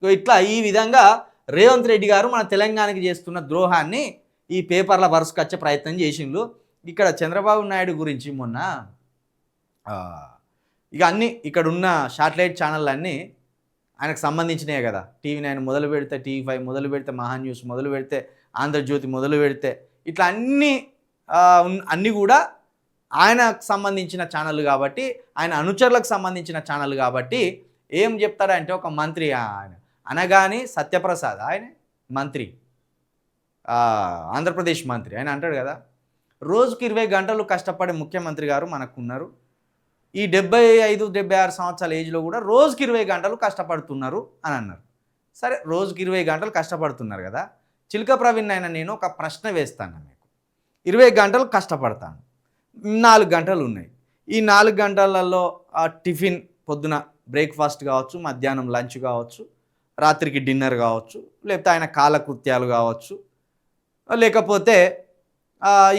ఇట్లా ఈ విధంగా రేవంత్ రెడ్డి గారు మన తెలంగాణకి చేస్తున్న ద్రోహాన్ని ఈ పేపర్ల వరుసకొచ్చే ప్రయత్నం చేసిండ్రు. ఇక్కడ చంద్రబాబు నాయుడు గురించి మొన్న ఇక అన్నీ ఇక్కడున్న శాటిలైట్ ఛానళ్ళన్నీ ఆయనకు సంబంధించినవి కదా. టీవీ9 మొదలు పెడితే, టీవీ5 మొదలు పెడితే, మహా న్యూస్ మొదలు పెడితే, ఆంధ్రజ్యోతి మొదలు పెడితే, ఇట్లా అన్నీ కూడా ఆయనకు సంబంధించిన ఛానళ్ళు కాబట్టి, ఆయన అనుచరులకు సంబంధించిన ఛానళ్ళు కాబట్టి ఏం చెప్తారంటే, ఒక మంత్రి ఆయన అనగాని సత్యప్రసాద్, ఆయన మంత్రి, ఆంధ్రప్రదేశ్ మంత్రి, ఆయన అంటాడు కదా, రోజుకి 20 గంటలు కష్టపడే ముఖ్యమంత్రి గారు మనకున్నారు. ఈ 75-76 సంవత్సరాల ఏజ్లో కూడా రోజుకి 20 గంటలు కష్టపడుతున్నారు అని అన్నారు. సరే, రోజుకి 20 గంటలు కష్టపడుతున్నారు కదా. చిలక ప్రవీణ్ అయినా నేను ఒక ప్రశ్న వేస్తాను మీకు. 20 గంటలు కష్టపడతాను, 4 గంటలు ఉన్నాయి. ఈ 4 గంటలలో టిఫిన్, పొద్దున బ్రేక్ఫాస్ట్ కావచ్చు, మధ్యాహ్నం లంచ్ కావచ్చు, రాత్రికి డిన్నర్ కావచ్చు, లేకపోతే ఆయన కాలకృత్యాలు కావచ్చు, లేకపోతే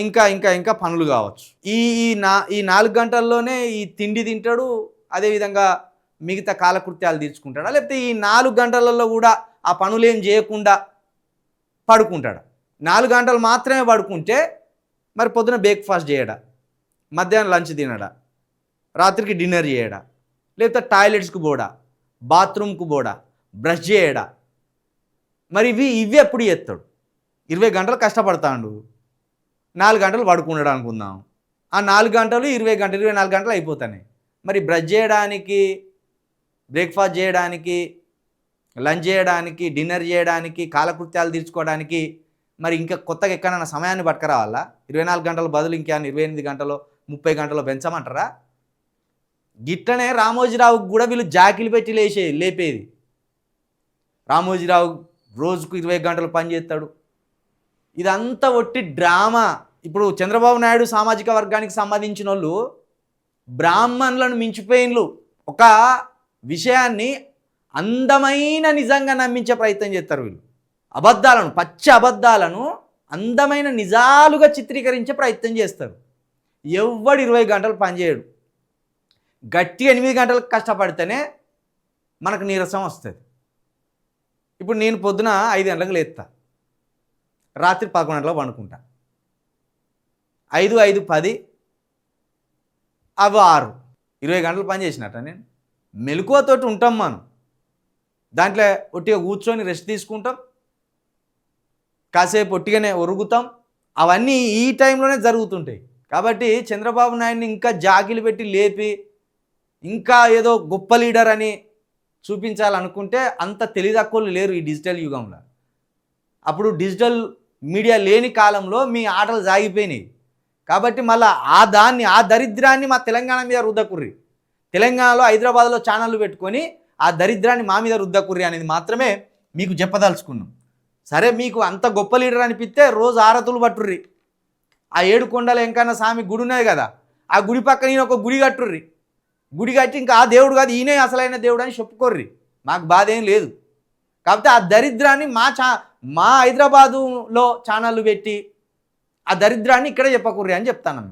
ఇంకా ఇంకా ఇంకా పనులు కావచ్చు. ఈ 4 గంటల్లోనే ఈ తిండి తింటాడు, అదేవిధంగా మిగతా కాలకృత్యాలు తీర్చుకుంటాడా, లేకపోతే ఈ 4 గంటలలో కూడా ఆ పనులు ఏం చేయకుండా పడుకుంటాడా? 4 గంటలు మాత్రమే పడుకుంటే మరి పొద్దున బ్రేక్ఫాస్ట్ చేయడా, మధ్యాహ్నం లంచ్ తినడా, రాత్రికి డిన్నర్ చేయడా, లేకపోతే టాయిలెట్స్కి పోడా, బాత్రూమ్కి పోడా, బ్రష్ చేయడా? మరి ఇవి ఎప్పుడు చేస్తాడు? 20 గంటలు కష్టపడతాడు, 4 గంటలు పడుకున్నాడు అనుకుందాం. ఆ 4 గంటలు 20 గంటలు, 24 గంటలు అయిపోతాయి. మరి బ్రష్ చేయడానికి, బ్రేక్ఫాస్ట్ చేయడానికి, లంచ్ చేయడానికి, డిన్నర్ చేయడానికి, కాలకృత్యాలు తీర్చుకోవడానికి మరి ఇంకా కొత్తగా ఎక్కడైనా సమయాన్ని పట్టుకురావాలా? 24 గంటల బదులు ఇంకా 28 గంటలు, 30 గంటలు పెంచమంటారా? గిట్టనే రామోజీరావుకు కూడా వీళ్ళు జాకిలు పెట్టి లేపేది. రామోజీరావు రోజుకు 20 గంటలు పని చేస్తాడు. ఇదంతా ఒట్టి డ్రామా. ఇప్పుడు చంద్రబాబు నాయుడు సామాజిక వర్గానికి సంబంధించిన వాళ్ళు బ్రాహ్మణులను మించిపోయిన్లు. ఒక విషయాన్ని అందమైన నిజంగా నమ్మించే ప్రయత్నం చేస్తారు వీళ్ళు. అబద్ధాలను, పచ్చి అబద్ధాలను అందమైన నిజాలుగా చిత్రీకరించే ప్రయత్నం చేస్తారు. ఎవ్వడు 20 గంటలు పనిచేయడు. గట్టి 8 గంటలకు కష్టపడితేనే మనకు నీరసం వస్తుంది. ఇప్పుడు నేను పొద్దున 5 గంటలకు లేస్తా, రాత్రి 11 గంటలకు పండుకుంటా. 5, 5, 10 అవి 6, 20 గంటలు పని చేసినట్ట నేను. మెలకువతోటి ఉంటాం మనం. దాంట్లో ఒట్టిగా కూర్చొని రెస్ట్ తీసుకుంటాం, కాసేపు ఒట్టిగానే ఒరుగుతాం. అవన్నీ ఈ టైంలోనే జరుగుతుంటాయి. కాబట్టి చంద్రబాబు నాయుడిని ఇంకా జాకిలు పెట్టి లేపి ఇంకా ఏదో గొప్ప లీడర్ అని చూపించాలనుకుంటే అంత తెలివితక్కువలు లేరు ఈ డిజిటల్ యుగంలో. అప్పుడు డిజిటల్ మీడియా లేని కాలంలో మీ ఆటలు సాగిపోయినాయి. కాబట్టి మళ్ళీ ఆ దరిద్రాన్ని మా తెలంగాణ మీద రుద్దకుర్రి. తెలంగాణలో, హైదరాబాద్లో ఛానళ్ళు పెట్టుకొని ఆ దరిద్రాన్ని మా మీద రుద్దకుర్రి అనేది మాత్రమే మీకు చెప్పదలుచుకున్నాం. సరే, మీకు అంత గొప్ప లీడర్ అనిపిస్తే రోజు ఆరతులు పట్టుర్రి. ఆ 7 కొండల వెంకన్న స్వామి గుడి ఉన్నది కదా, ఆ గుడి పక్కన ఈయన ఒక గుడి కట్టుర్రి. గుడి కట్టి ఇంకా ఆ దేవుడు కాదు, ఈయనే అసలైన దేవుడు అని చెప్పుకోర్రి. మాకు బాధ ఏం లేదు. కాకపోతే ఆ దరిద్రాన్ని మా హైదరాబాదులో ఛానళ్ళు పెట్టి ఆ దరిద్రాన్ని ఇక్కడే చెప్పకూర్రి అని చెప్తాను.